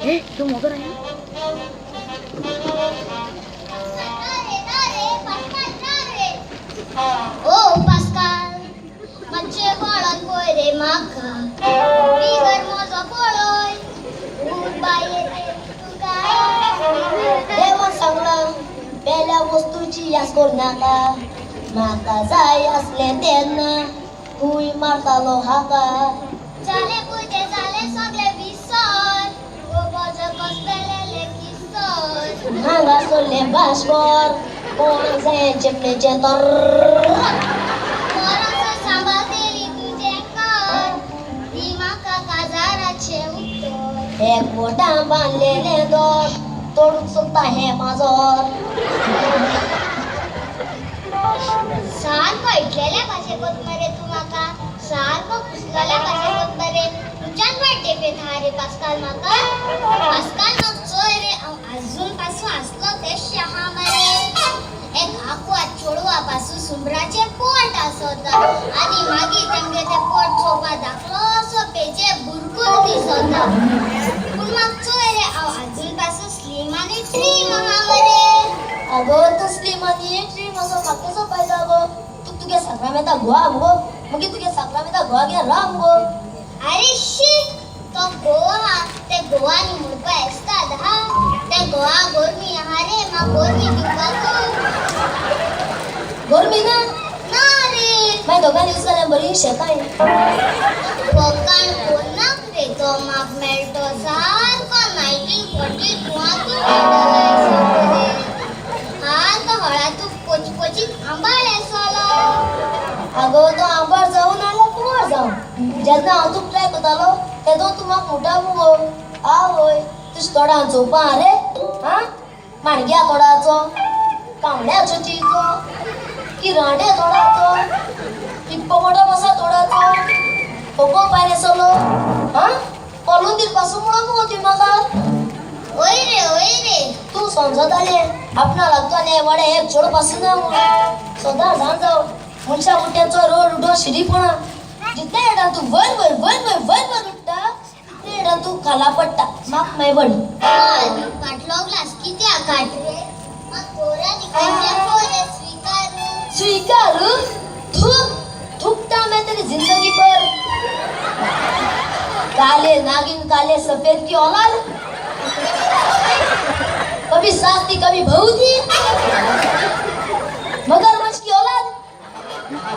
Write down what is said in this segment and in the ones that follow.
तो मोटर आहे ओ पास्कल मच्छे बाळान कोय रे माका बिगर मोजो पळोय ऊन बाये रे तुका देवा सांगला बेल्या वस्तूची यास करू नाका माका जाय असले तेन्ना हुय मारतालो हाका जाले पुजे जाले सगळे विसर गोबोज कसलेले किसर हांगा सोडले बाशवर कोण जाय चेपलेचे तर मोराचो सांबाळतेली तुजे कर ती म्हाका काजाराचे उत्तर एक बोटां बांदलेले दोर तोडून सुद्धा हे माजोर सारको इटलेल्या कशें कोत मरे तूं म्हाका सारको कुसलेल्या कशें कोत मरे तुज्यान बर्थडे फेत हा रे पास्कल म्हाका पास्कल म्हाका चोय रे हांव आजून पासून आसलो तेशें आहा मरे एक आखो चोडवा पासून सुंबराचे पोट आसोता आनी मागीर तेंगे ते पोट चोवपा दाखलो असो पेजे बुरकून दिसोता पूण म्हाका चोय रे हांव आजून पासून स्लीम आनी ट्रीम आहा मरे अगो तू स्लीम आनी ट्रीम असो म्हाका कसो पायता गो तू तुगे साकरामेता गोवा मुगो मागीर तुगे साकरामेता गोवा गे राव मुगो अरे शी तो गोवा ते गोवानी मुळपा एसतात हा ते गोवा गोरमी आहा रे म्हाका गोरमी दिवपाक गोरमी ना ना रे मागीर दोगांनी यूज जाल्यार बरी शेकाय फकाण कोणाक रे तो म्हाका मेळटो सारको 1942 हा तो हळा तू पोचपोचीत आंबाळे सोलो आगो तो आंबाळ जाऊन आल्या कुंवार जावन जेन्ना हांव तुका ट्राय करतालो तेदो तूं म्हाका मोठा मुगो आवय तुज तोडां चोवपा रे हा माणग्या तोडाचो कावड्याचो चिचो किरांडे तोडाचो हिप्पो मोठा बसा तोडाचो कोको पायरे सोलो हा पळून दिवपासून म्हणून मुगो ती म्हाका ओय रे तू समजताले आपणा लागताले वाडे एक चोड पासून ना सदां जाण जाव मनशा उठ्याचो रोड उडो शिरीपणा जितले येडा तू वर उठता तितले येडा तू खाला पडटा म्हाक मेवड काटलो ग्लास कित्या काट रे म्हाक पोरांनी खंयचे पोरे स्वीकार तू थुकता मैं तेरी जिंदगी पर काले नागिन काले सफेद की औलाद कभी सास थी कभी बहू थी मगरमच्छ की औलाद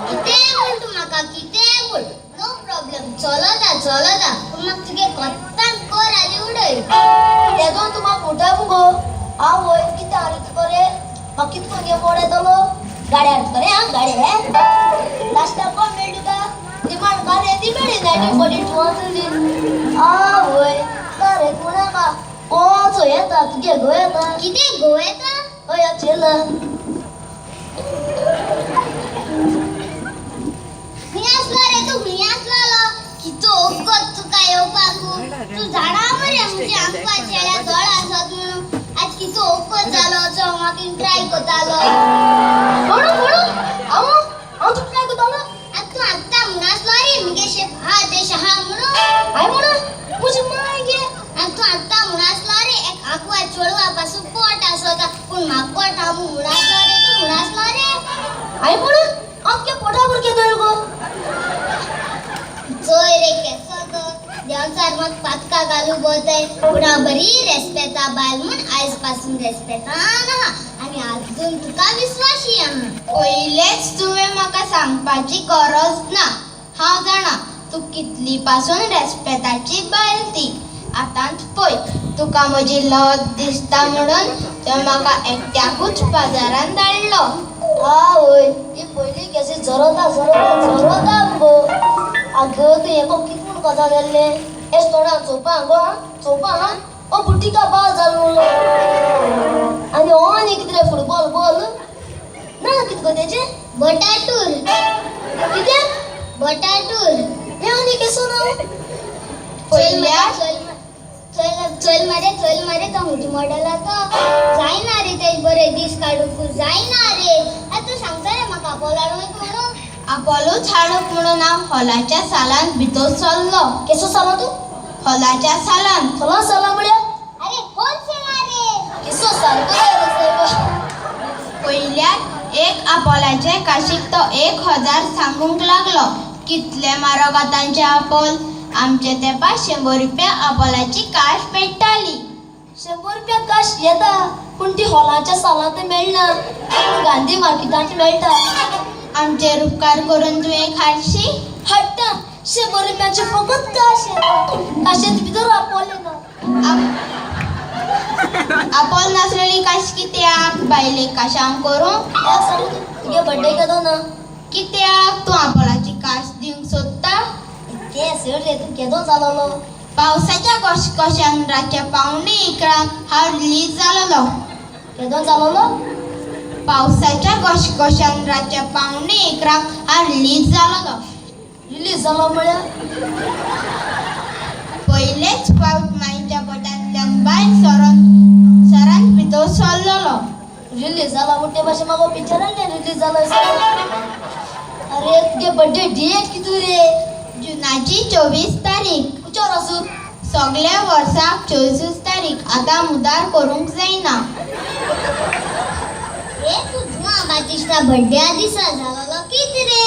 किते बोल तू म्हाका किते बोल नो प्रॉब्लेम चलता म्हाका तुगे कोत्तान कोर आली उडय तेदो तू म्हाका मोठा मुगो आवय किते आरत करे म्हाका कितको गे मोड येतलो गाडी आरत करे हा गाडी हे लास्टाक कोण मेळ तुका डिमांड मारे ती मेळी 1942 आवय करे कोणाका कोचो येता तुगे गो येता किते गो येता हय चेला हुई आसलो कितो ओगत तुका येवपाकू तू जाणा मरे म्हणजे आमका चेड्या दोळ आसत म्हणून आज कितो ओगत जालो जो म्हाका ट्राय करतालो हांव तू ट्राय करतालो आज तू आत्ता म्हणसलो रे मुगे शेप हा देश हा म्हणून हाय म्हणून मुझे माय गे आज तू आत्ता म्हणसलो रे एक आकवा चोळवा पासून पोट आसोता पूण म्हाका पोट हा म्हणसलो रे तू म्हणसलो रे हाय म्हणून आमके पोटावर केदो गो जोय रे केसो तो देवचार मग पातका घालू बोताय पुरा बरी रेस्पेता बायल म्हण आयज पासून रेस्पेता ना आणि अजून तुका विश्वासी आहा पयलेच तुवें म्हाका सांगपाची गरज ना हांव जाणा तू कितली पासून रेस्पेताची बायल ती आतांच पळय तुका म्हजी लज दिसता म्हणून तुवें म्हाका एकट्याकूच बाजारान धाडलो आवय ती पयली केसी जरता मुगो आगो तू हेको कितून कथा गेल्ले एस तोडा चोवपा हा ओ बुटीका बाल जालो आनी हो आनी कितें फुटबॉल बॉल ना कित गो तेजे बटाटूर कितें बटाटूर हे आनी केसो ना पयल्या चल मारे तो हुजी मॉडेला तो जायना रे ते बरे दीस काडूक जायना रे आता सांगता रे म्हाका बोलाड म्हणून आपोलोच हाडप म्हणून हांव हॉलाच्या सालान भितर सरलो केसो सालो तू हॉलाच्या सालान हॉला साला म्हळ्यार तुझं सारखं पहिल्यात एक आपोलाचे काशीक तो 1000 सांगूंक लागलो. कितले म्हारग आतांचे आपोल. आमचे तेंपा 100 रुपया आपोलाची काश पेट्टाली. 100 रुपया काश येता पूण ती हॉलाच्या सालांत मेळना. गांधी मार्केटांत मेळटा. आमचेर उपकार करून तुवें हाडशी. हाडटा 100 रुपयाचे फकत काश येता. काशेंत भितर आपोल येना. आपोल नासलेली काश कित्याक बायलेक काशांक करूं. तुगे बर्थडे केदो ना. कित्याक तूं आपोलाची काश दिवंक सोदता. ते सर रे तूं केदो जालोलो. पावसाच्या कशकशान रातच्या 1:45 हांव रिलीज जालोलो. केदो जालोलो. पावसाच्या कशकशान रातच्या 1:45 हांव रिलीज जालोलो. रिलीज जालो म्हळ्यार पयलेच फावट माईच्या पोटांतल्यान भायर सरान भितर सरलोलो. रिलीज जाला म्हूण ते भाशेन म्हाका पिक्चरान रिलीज जालो. अरे तुगे बर्थडे डेट कितू रे. जुनाची 24 तारीख. विचार आसूं. सगळ्या वर्साक 24 तारीख. आतां मुदार करूंक जायना. तू जुआ बातिस्ता बर्थडे दिसा जालोलो कित रे.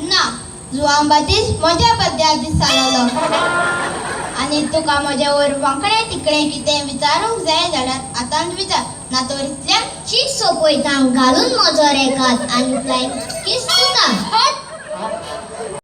ना जुआं बातीस म्हज्या बर्थडे दीस जालोलो. आनी तुका म्हज्या वयर वांकडे तिकडे कितें विचारूंक जाय जाल्यार आतांच विचार. ना तर इतल्यान चीट सोपयता घालून म्हजो रेकात आनी फ्लायंग किस तुका.